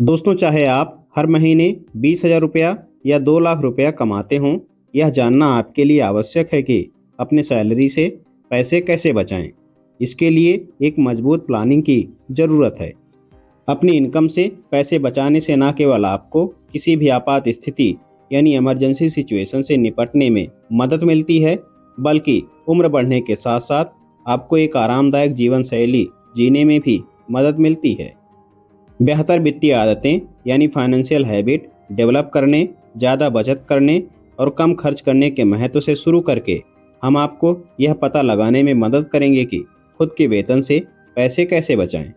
दोस्तों, चाहे आप हर महीने 20,000 रुपया या 2 लाख रुपया कमाते हों, यह जानना आपके लिए आवश्यक है कि अपने सैलरी से पैसे कैसे बचाएं। इसके लिए एक मजबूत प्लानिंग की ज़रूरत है। अपनी इनकम से पैसे बचाने से न केवल आपको किसी भी आपात स्थिति यानी इमरजेंसी सिचुएशन से निपटने में मदद मिलती है, बल्कि उम्र बढ़ने के साथ साथ आपको एक आरामदायक जीवन शैली जीने में भी मदद मिलती है। बेहतर वित्तीय आदतें यानी फाइनेंशियल हैबिट डेवलप करने, ज़्यादा बचत करने और कम खर्च करने के महत्व से शुरू करके हम आपको यह पता लगाने में मदद करेंगे कि खुद के वेतन से पैसे कैसे बचाएं।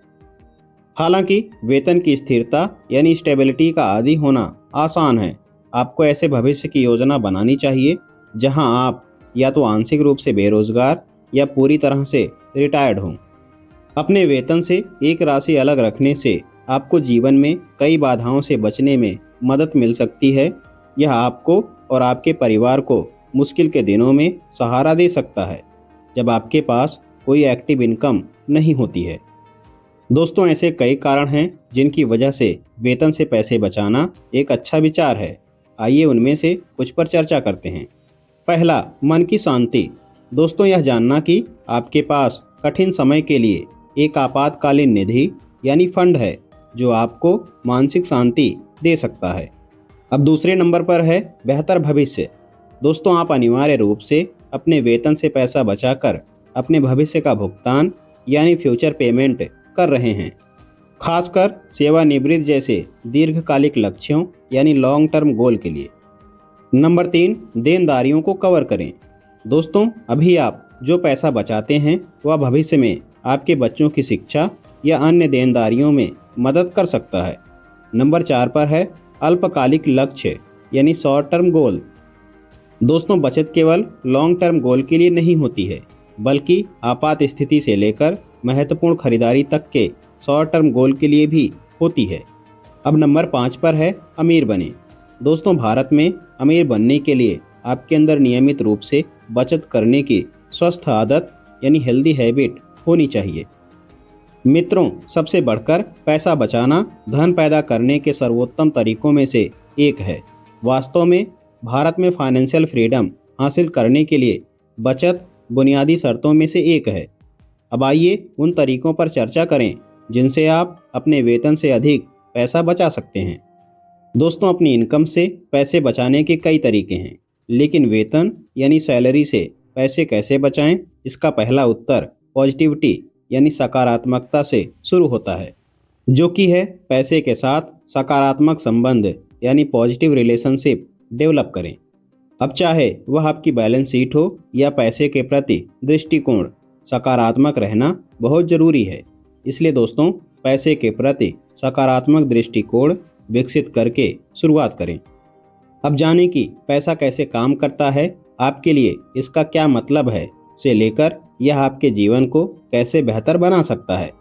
हालांकि वेतन की स्थिरता यानी स्टेबिलिटी का आदी होना आसान है। आपको ऐसे भविष्य की योजना बनानी चाहिए जहां आप या तो आंशिक रूप से बेरोजगार या पूरी तरह से रिटायर्ड हों। अपने वेतन से एक राशि अलग रखने से आपको जीवन में कई बाधाओं से बचने में मदद मिल सकती है। यह आपको और आपके परिवार को मुश्किल के दिनों में सहारा दे सकता है, जब आपके पास कोई एक्टिव इनकम नहीं होती है। दोस्तों, ऐसे कई कारण हैं जिनकी वजह से वेतन से पैसे बचाना एक अच्छा विचार है। आइए उनमें से कुछ पर चर्चा करते हैं। पहला, मन की शांति। दोस्तों, यह जानना कि आपके पास कठिन समय के लिए एक आपातकालीन निधि यानी फंड है जो आपको मानसिक शांति दे सकता है। अब दूसरे नंबर पर है बेहतर भविष्य। दोस्तों, आप अनिवार्य रूप से अपने वेतन से पैसा बचाकर अपने भविष्य का भुगतान यानी फ्यूचर पेमेंट कर रहे हैं, खासकर सेवानिवृत्ति जैसे दीर्घकालिक लक्ष्यों यानी लॉन्ग टर्म गोल के लिए। नंबर 3, देनदारियों को कवर करें। दोस्तों, अभी आप जो पैसा बचाते हैं वह भविष्य में आपके बच्चों की शिक्षा या अन्य देनदारियों में मदद कर सकता है। नंबर 4 पर है अल्पकालिक लक्ष्य यानी शॉर्ट टर्म गोल। दोस्तों, बचत केवल लॉन्ग टर्म गोल के लिए नहीं होती है, बल्कि आपात स्थिति से लेकर महत्वपूर्ण खरीदारी तक के शॉर्ट टर्म गोल के लिए भी होती है। अब नंबर 5 पर है अमीर बने। दोस्तों, भारत में अमीर बनने के लिए आपके अंदर नियमित रूप से बचत करने की स्वस्थ आदत यानी हेल्दी हैबिट होनी चाहिए। मित्रों, सबसे बढ़कर पैसा बचाना धन पैदा करने के सर्वोत्तम तरीकों में से एक है। वास्तव में भारत में फाइनेंशियल फ्रीडम हासिल करने के लिए बचत बुनियादी शर्तों में से एक है। अब आइए उन तरीकों पर चर्चा करें जिनसे आप अपने वेतन से अधिक पैसा बचा सकते हैं। दोस्तों, अपनी इनकम से पैसे बचाने के कई तरीके हैं, लेकिन वेतन यानी सैलरी से पैसे कैसे बचाएं, इसका पहला उत्तर पॉजिटिविटी यानी सकारात्मकता से शुरू होता है, जो कि है पैसे के साथ सकारात्मक संबंध यानी पॉजिटिव रिलेशनशिप डेवलप करें। अब चाहे वह आपकी बैलेंस शीट हो या पैसे के प्रति दृष्टिकोण, सकारात्मक रहना बहुत जरूरी है। इसलिए दोस्तों, पैसे के प्रति सकारात्मक दृष्टिकोण विकसित करके शुरुआत करें। अब जानें कि पैसा कैसे काम करता है, आपके लिए इसका क्या मतलब है से लेकर यह आपके जीवन को कैसे बेहतर बना सकता है।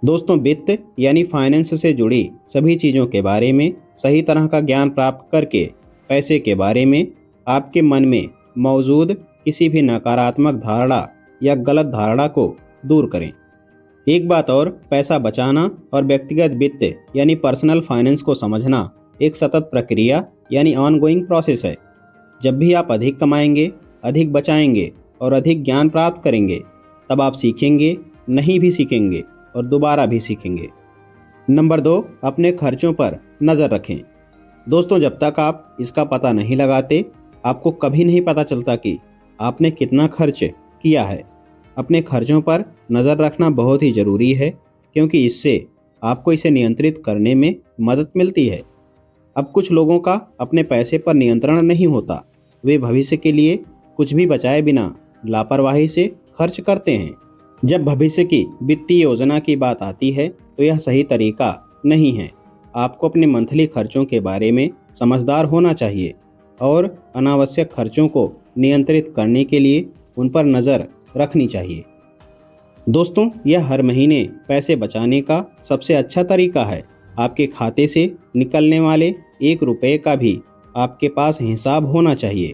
दोस्तों, वित्त यानी फाइनेंस से जुड़ी सभी चीज़ों के बारे में सही तरह का ज्ञान प्राप्त करके पैसे के बारे में आपके मन में मौजूद किसी भी नकारात्मक धारणा या गलत धारणा को दूर करें। एक बात और, पैसा बचाना और व्यक्तिगत वित्त यानी पर्सनल फाइनेंस को समझना एक सतत प्रक्रिया यानी ऑनगोइंग प्रोसेस है। जब भी आप अधिक कमाएंगे, अधिक बचाएंगे और अधिक ज्ञान प्राप्त करेंगे, तब आप सीखेंगे, नहीं भी सीखेंगे और दोबारा भी सीखेंगे। नंबर 2, अपने खर्चों पर नज़र रखें। दोस्तों, जब तक आप इसका पता नहीं लगाते, आपको कभी नहीं पता चलता कि आपने कितना खर्च किया है। अपने खर्चों पर नज़र रखना बहुत ही ज़रूरी है, क्योंकि इससे आपको इसे नियंत्रित करने में मदद मिलती है। अब कुछ लोगों का अपने पैसे पर नियंत्रण नहीं होता। वे भविष्य के लिए कुछ भी बचाए बिना लापरवाही से खर्च करते हैं। जब भविष्य की वित्तीय योजना की बात आती है तो यह सही तरीका नहीं है। आपको अपने मंथली खर्चों के बारे में समझदार होना चाहिए और अनावश्यक खर्चों को नियंत्रित करने के लिए उन पर नज़र रखनी चाहिए। दोस्तों, यह हर महीने पैसे बचाने का सबसे अच्छा तरीका है। आपके खाते से निकलने वाले 1 रुपये का भी आपके पास हिसाब होना चाहिए।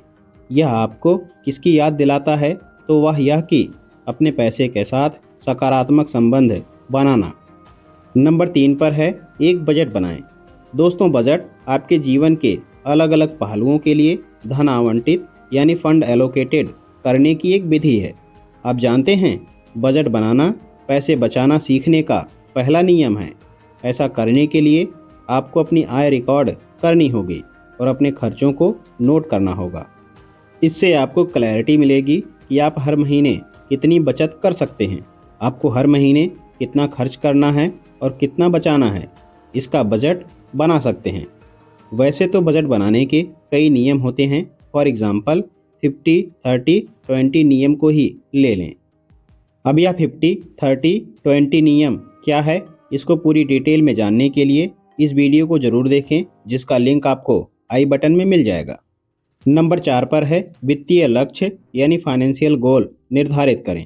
यह आपको किसकी याद दिलाता है, तो वह यह कि अपने पैसे के साथ सकारात्मक संबंध बनाना। नंबर 3 पर है एक बजट बनाएं। दोस्तों, बजट आपके जीवन के अलग अलग पहलुओं के लिए धन आवंटित यानी फंड एलोकेटेड करने की एक विधि है। आप जानते हैं, बजट बनाना पैसे बचाना सीखने का पहला नियम है। ऐसा करने के लिए आपको अपनी आय रिकॉर्ड करनी होगी और अपने खर्चों को नोट करना होगा। इससे आपको क्लैरिटी मिलेगी कि आप हर महीने कितनी बचत कर सकते हैं, आपको हर महीने कितना खर्च करना है और कितना बचाना है। इसका बजट बना सकते हैं। वैसे तो बजट बनाने के कई नियम होते हैं। फॉर एग्जाम्पल 50-30-20 नियम को ही ले लें। अब यह 50-30-20 नियम क्या है, इसको पूरी डिटेल में जानने के लिए इस वीडियो को जरूर देखें, जिसका लिंक आपको आई बटन में मिल जाएगा। नंबर 4 पर है वित्तीय लक्ष्य यानी फाइनेंशियल गोल निर्धारित करें।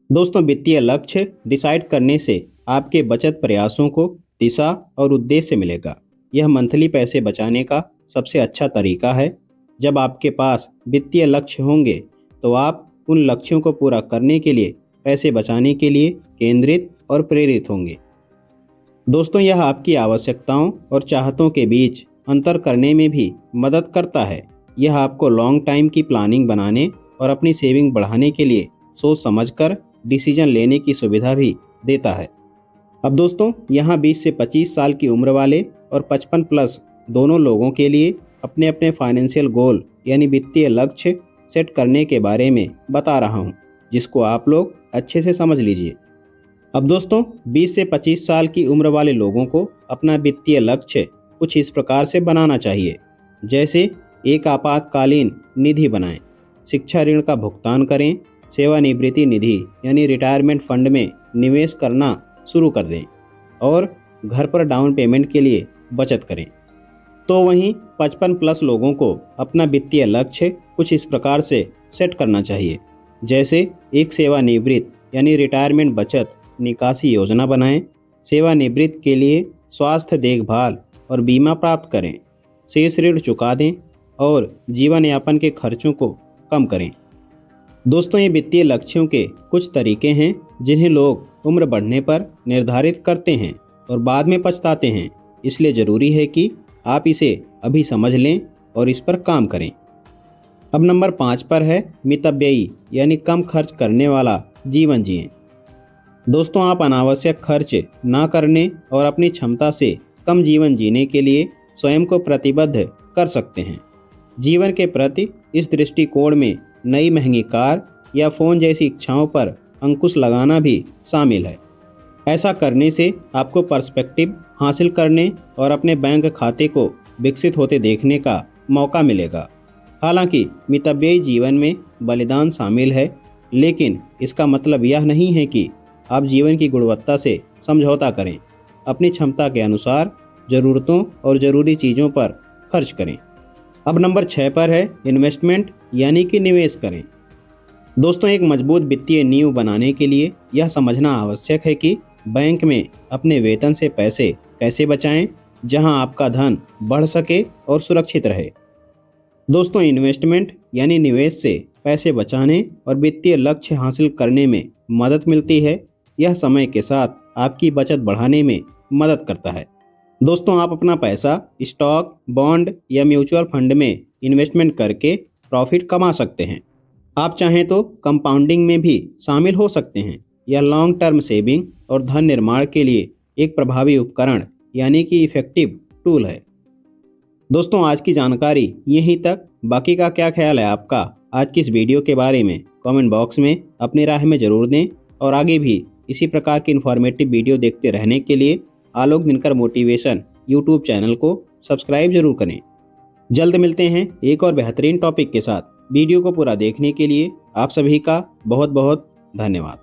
दोस्तों, वित्तीय लक्ष्य डिसाइड करने से आपके बचत प्रयासों को दिशा और उद्देश्य मिलेगा। यह मंथली पैसे बचाने का सबसे अच्छा तरीका है। जब आपके पास वित्तीय लक्ष्य होंगे तो आप उन लक्ष्यों को पूरा करने के लिए पैसे बचाने के लिए केंद्रित और प्रेरित होंगे। दोस्तों, यह आपकी आवश्यकताओं और चाहतों के बीच अंतर करने में भी मदद करता है। यह आपको लॉन्ग टाइम की प्लानिंग बनाने और अपनी सेविंग बढ़ाने के लिए सोच समझकर डिसीजन लेने की सुविधा भी देता है। अब दोस्तों, यहाँ 20 से 25 साल की उम्र वाले और 55 प्लस दोनों लोगों के लिए अपने अपने फाइनेंशियल गोल यानी वित्तीय लक्ष्य सेट करने के बारे में बता रहा हूँ, जिसको आप लोग अच्छे से समझ लीजिए। अब दोस्तों, 20 से 25 साल की उम्र वाले लोगों को अपना वित्तीय लक्ष्य कुछ इस प्रकार से बनाना चाहिए। जैसे एक आपातकालीन निधि बनाएं, शिक्षा ऋण का भुगतान करें, सेवानिवृत्ति निधि यानी रिटायरमेंट फंड में निवेश करना शुरू कर दें और घर पर डाउन पेमेंट के लिए बचत करें। तो वहीं 55 प्लस लोगों को अपना वित्तीय लक्ष्य कुछ इस प्रकार से सेट करना चाहिए। जैसे एक सेवानिवृत्त यानी रिटायरमेंट बचत निकासी योजना बनाएं, सेवानिवृत्त के लिए स्वास्थ्य देखभाल और बीमा प्राप्त करें, शेष ऋण चुका दें और जीवन यापन के खर्चों को कम करें। दोस्तों, ये वित्तीय लक्ष्यों के कुछ तरीके हैं जिन्हें लोग उम्र बढ़ने पर निर्धारित करते हैं और बाद में पछताते हैं। इसलिए ज़रूरी है कि आप इसे अभी समझ लें और इस पर काम करें। अब नंबर 5 पर है मितव्ययी यानी कम खर्च करने वाला जीवन जिएं। दोस्तों, आप अनावश्यक खर्च ना करने और अपनी क्षमता से कम जीवन जीने के लिए स्वयं को प्रतिबद्ध कर सकते हैं। जीवन के प्रति इस दृष्टिकोण में नई महंगी कार या फ़ोन जैसी इच्छाओं पर अंकुश लगाना भी शामिल है। ऐसा करने से आपको पर्सपेक्टिव हासिल करने और अपने बैंक खाते को विकसित होते देखने का मौका मिलेगा। हालांकि मितव्ययी जीवन में बलिदान शामिल है, लेकिन इसका मतलब यह नहीं है कि आप जीवन की गुणवत्ता से समझौता करें। अपनी क्षमता के अनुसार ज़रूरतों और ज़रूरी चीज़ों पर खर्च करें। अब नंबर 6 पर है इन्वेस्टमेंट यानी कि निवेश करें। दोस्तों, एक मजबूत वित्तीय नींव बनाने के लिए यह समझना आवश्यक है कि बैंक में अपने वेतन से पैसे कैसे बचाएं, जहां आपका धन बढ़ सके और सुरक्षित रहे। दोस्तों, इन्वेस्टमेंट यानी निवेश से पैसे बचाने और वित्तीय लक्ष्य हासिल करने में मदद मिलती है। यह समय के साथ आपकी बचत बढ़ाने में मदद करता है। दोस्तों, आप अपना पैसा स्टॉक, बॉन्ड या म्यूचुअल फंड में इन्वेस्टमेंट करके प्रॉफिट कमा सकते हैं। आप चाहें तो कंपाउंडिंग में भी शामिल हो सकते हैं। यह लॉन्ग टर्म सेविंग और धन निर्माण के लिए एक प्रभावी उपकरण यानी कि इफेक्टिव टूल है। दोस्तों, आज की जानकारी यहीं तक। बाकी का क्या ख्याल है आपका आज की इस वीडियो के बारे में, कमेंट बॉक्स में अपनी राय में ज़रूर दें। और आगे भी इसी प्रकार की इन्फॉर्मेटिव वीडियो देखते रहने के लिए आलोक दिनकर मोटिवेशन यूट्यूब चैनल को सब्सक्राइब जरूर करें। जल्द मिलते हैं एक और बेहतरीन टॉपिक के साथ। वीडियो को पूरा देखने के लिए आप सभी का बहुत बहुत धन्यवाद।